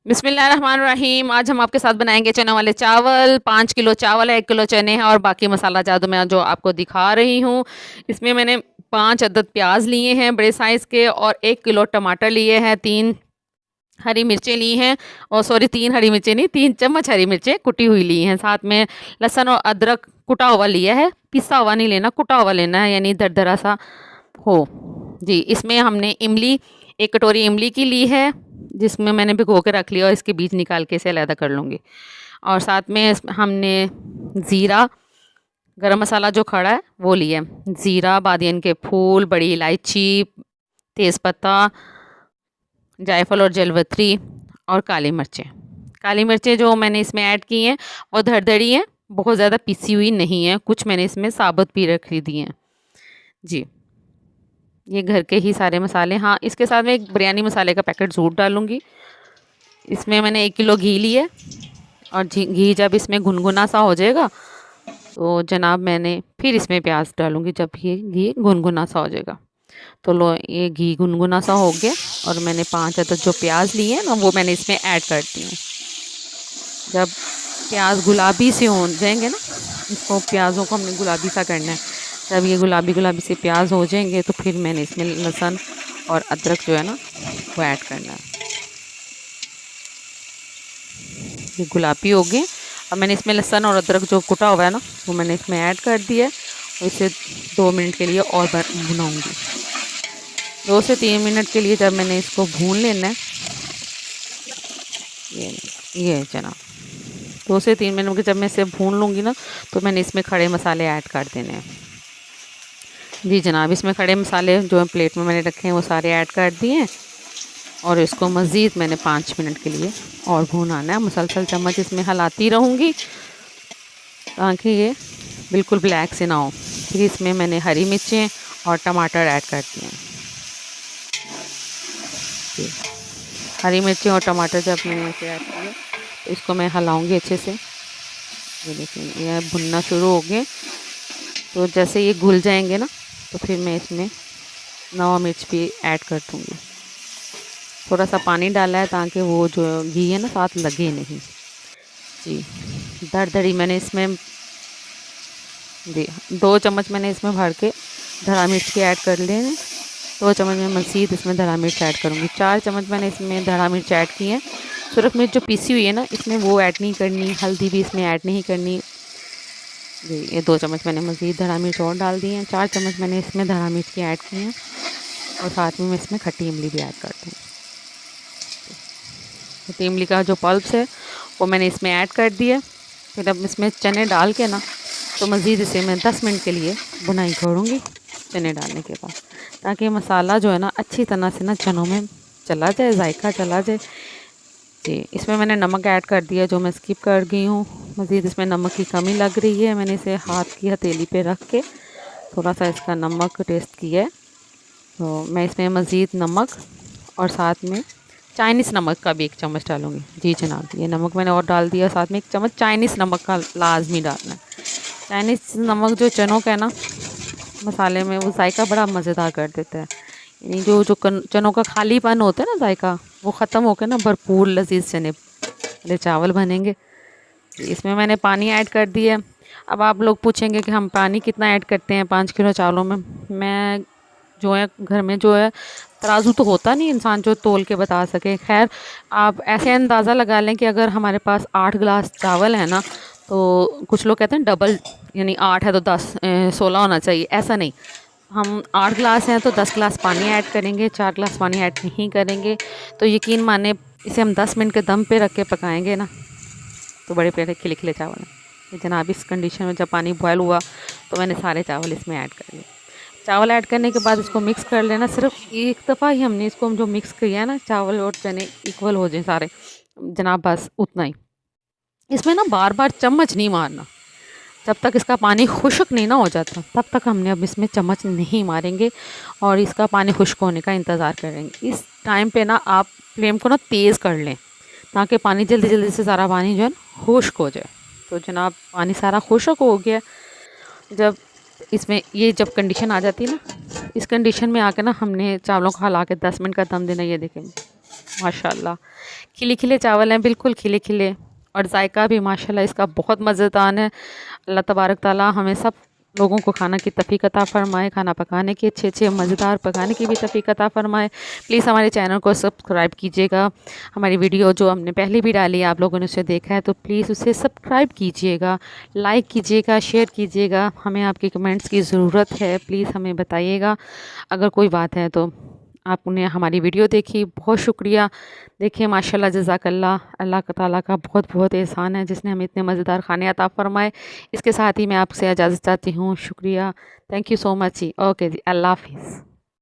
बिस्मिल्लाहिर्रहमानिर्रहीम। आज हम आपके साथ बनाएंगे चने वाले चावल। 5 किलो चावल है, 1 किलो चने हैं और बाकी मसाला जादू मैं जो आपको दिखा रही हूँ। इसमें मैंने 5 अदद प्याज लिए हैं बड़े साइज़ के, और 1 किलो टमाटर लिए हैं, 3 हरी मिर्चें ली हैं, और सॉरी 3 हरी मिर्चें नहीं, 3 चम्मच हरी मिर्चें कुटी हुई ली हैं। साथ में लहसुन और अदरक कुटा हुआ लिया है, पिसा हुआ नहीं लेना, कुटा हुआ लेना है, यानी दरदरा सा हो। जी, इसमें हमने इमली, 1 कटोरी इमली की ली है, जिसमें मैंने भिगो के रख लिया, और इसके बीज निकाल के इसे अलग कर लूँगी। और साथ में हमने ज़ीरा, गरम मसाला जो खड़ा है वो लिया है, ज़ीरा, बादियन के फूल, बड़ी इलायची, तेज़पत्ता, जायफल और जलवत्री, और काली मिर्चें। काली मिर्चें जो मैंने इसमें ऐड की हैं वो दरदरी हैं, बहुत ज़्यादा पिसी हुई नहीं है, कुछ मैंने इसमें साबुत भी रख दी हैं। जी, ये घर के ही सारे मसाले। हाँ, इसके साथ में एक बिरयानी मसाले का पैकेट ज़रूर डालूँगी। इसमें मैंने 1 किलो घी लिया, और घी जब इसमें गुनगुना सा हो जाएगा तो जनाब मैंने फिर इसमें प्याज डालूँगी, जब ये घी गुनगुना सा हो जाएगा। तो लो, ये घी गुनगुना सा हो गया, और मैंने 5 अदद जो प्याज लिए हैं ना वो मैंने इसमें ऐड कर दी हूँ। जब प्याज गुलाबी से हो जाएंगे ना, इसको प्याज़ों को हमने गुलाबी सा करना है, जब ये गुलाबी गुलाबी से प्याज हो जाएंगे तो फिर मैंने इसमें लहसुन और अदरक जो है ना वो ऐड करना है। ये गुलाबी हो गए, अब मैंने इसमें लहसुन और अदरक जो कुटा हुआ है ना वो मैंने इसमें ऐड कर दिया है, और इसे 2 मिनट के लिए और भुनाऊँगी। 2 से 3 मिनट के लिए जब मैंने इसको भून लेना है, ये है चना। 2 से 3 मिनट के जब मैं इसे भून लूँगी ना तो मैंने इसमें खड़े मसाले ऐड कर देने हैं। जी जनाब, इसमें खड़े मसाले जो प्लेट में मैंने रखे हैं वो सारे ऐड कर दिए हैं, और इसको मज़ीद मैंने 5 मिनट के लिए और भूनाना है। मुसलसल चम्मच इसमें हिलाती रहूँगी ताकि ये बिल्कुल ब्लैक से ना हो। फिर इसमें मैंने हरी मिर्चें और टमाटर ऐड कर दिए हैं। हरी मिर्चें और टमाटर जब मैंने ऐसे ऐड किए तो इसको मैं हिलाऊंगी अच्छे से। ये देखिए, ये भुनना शुरू हो गए, तो जैसे ये घुल जाएंगे ना तो फिर मैं इसमें नवा मिर्च भी ऐड कर दूँगी। थोड़ा सा पानी डाला है ताकि वो जो घी है ना साथ लगे नहीं। जी, दरदरी मैंने इसमें जी 2 चम्मच मैंने इसमें भर के धरा मिर्च के ऐड कर लिए हैं। 2 चम्मच में मज़ीद इसमें धरा मिर्च ऐड करूँगी। 4 चम्मच मैंने इसमें धरा मिर्च ऐड की है। सुरख मिर्च जो पीसी हुई है ना इसमें वो ऐड नहीं करनी, हल्दी भी इसमें ऐड नहीं करनी। जी, ये 2 चम्मच मैंने मज़ीद धरा मिर्च और डाल दी हैं। 4 चम्मच मैंने इसमें धरा मिर्च की ऐड की हैं, और साथ में मैं इसमें खट्टी इमली भी ऐड कर दूँ। खट्टी इमली का जो पल्प्स है वो मैंने इसमें ऐड कर दिया। फिर अब इसमें चने डाल के ना तो मज़ीद इसे मैं 10 मिनट के लिए भुनाई छोड़ूँगी चने डालने के बाद, ताकि मसाला जो है ना अच्छी तरह से ना चनों में चला जाए, जायका चला जाए। जी, इसमें मैंने नमक ऐड कर दिया जो मैं स्किप कर गई हूँ। मज़ीद इसमें नमक की कमी लग रही है, मैंने इसे हाथ की हथेली पे रख के थोड़ा सा इसका नमक टेस्ट किया है, तो मैं इसमें मज़ीद नमक और साथ में चाइनीज़ नमक का भी 1 चम्मच डालूँगी। जी जनाब, ये नमक मैंने और डाल दिया, साथ में 1 चम्मच चाइनीज़ नमक का लाजमी डालना है। चाइनीज़ नमक जो चनों का है ना मसाले में वो जायका बड़ा मज़ेदार कर देता है, यानी जो चनों का खालीपन होता है ना जायका वो ख़त्म होकर ना भरपूर लजीज चने वाले चावल बनेंगे। इसमें मैंने पानी ऐड कर दिया। अब आप लोग पूछेंगे कि हम पानी कितना ऐड करते हैं 5 किलो चावलों में। मैं जो है घर में जो है तराजू तो होता नहीं इंसान जो तोल के बता सके। खैर, आप ऐसे अंदाज़ा लगा लें कि अगर हमारे पास 8 गिलास चावल है ना, तो कुछ लोग कहते हैं डबल, यानी 8 है तो 10 16 होना चाहिए। ऐसा नहीं, हम 8 गिलास हैं तो 10 गिलास पानी ऐड करेंगे, 4 गिलास पानी ऐड नहीं करेंगे। तो यकीन माने इसे हम 10 मिनट के दम पे रख के पकाएंगे ना तो बड़े प्यारे खिले खिले चावल हैं। तो जनाब, इस कंडीशन में जब पानी बॉयल हुआ तो मैंने सारे चावल इसमें ऐड कर लिए। चावल ऐड करने के बाद इसको मिक्स कर लेना। सिर्फ एक दफ़ा ही हमने इसको जो मिक्स किया है ना, चावल और चने इक्वल हो जाए सारे जनाब, बस उतना ही। इसमें ना बार बार चम्मच नहीं मारना, जब तक इसका पानी खुश्क नहीं ना हो जाता तब तक हमने अब इसमें चम्मच नहीं मारेंगे, और इसका पानी खुश्क होने का इंतज़ार करेंगे। इस टाइम पे ना आप फ्लेम को ना तेज़ कर लें ताकि पानी जल्दी जल्दी से सारा पानी जो है ना खुश्क हो जाए। तो जनाब, पानी सारा खुश्क हो गया। जब इसमें ये जब कंडीशन आ जाती है ना, इस कंडीशन में आके ना हमने चावलों को हिला के 10 मिनट का दम देना। ये देखें माशाल्लाह। खिले खिले चावल हैं, बिल्कुल खिले खिले, और जायका भी माशाल्लाह इसका बहुत मज़ेदार है। अल्लाह तबारक ताला हमें सब लोगों को खाना की तौफीक अता फ़रमाए, खाना पकाने की अच्छे अच्छे मज़ेदार पकाने की भी तौफीक अता फ़रमाए। प्लीज़ हमारे चैनल को सब्सक्राइब कीजिएगा। हमारी वीडियो जो हमने पहले भी डाली है, आप लोगों ने उसे देखा है तो प्लीज़ उसे सब्सक्राइब कीजिएगा, लाइक कीजिएगा, शेयर कीजिएगा। हमें आपके कमेंट्स की ज़रूरत है, प्लीज़ हमें बताइएगा अगर कोई बात है तो। आपने हमारी वीडियो देखी, बहुत शुक्रिया। देखिए माशाल्लाह जज़ाकल्लाह, अल्लाह ताला का बहुत बहुत एहसान है जिसने हमें इतने मज़ेदार खाने अता फ़रमाए। इसके साथ ही मैं आपसे इजाज़त चाहती हूँ। शुक्रिया, थैंक यू सो मच जी। ओके जी, अल्लाह हाफ़िज़।